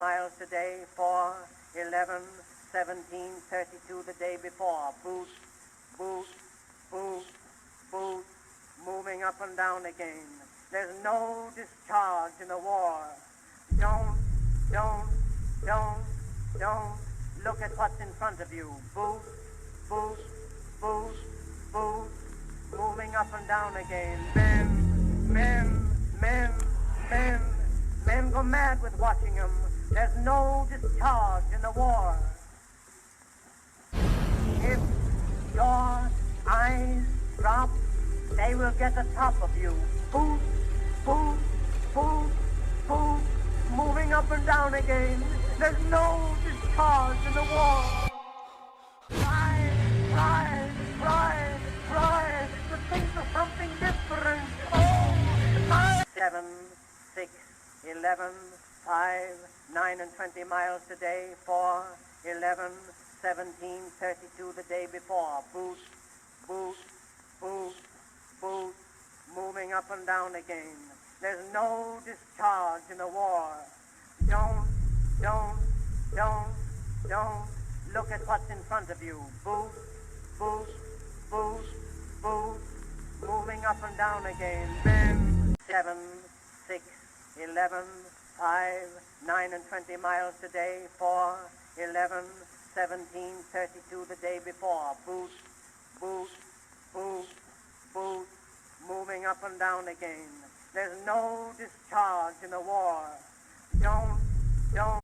miles today, 4, 11, 17, 32 the day before. Boot, boot, boot, boot, moving up and down again. There's no discharge in the war. Don't look at what's in front of you. Boot, boot, boot, boot, moving up and down again. Men go mad with watching them. There's no discharge in the war. If your eyes drop, they will get the top of you. Boot, boot, boot, boot, moving up and down again. There's no discharge in the war. Try to think of something different. Oh, 7, 6, 11, 5, 9 and 20 miles today, 4, 11, 17, 32 the day before. Boot, boot, boot, boot, moving up and down again. There's no discharge in the war. Don't look at what's in front of you. Boot, boot, boot, boot, moving up and down again. 7, 6, 11, 5, 9 and 20 miles today, 4, 11, 17, 32 the day before. Boot, boot, boot, boot, moving up and down again. There's no discharge in the war. Don't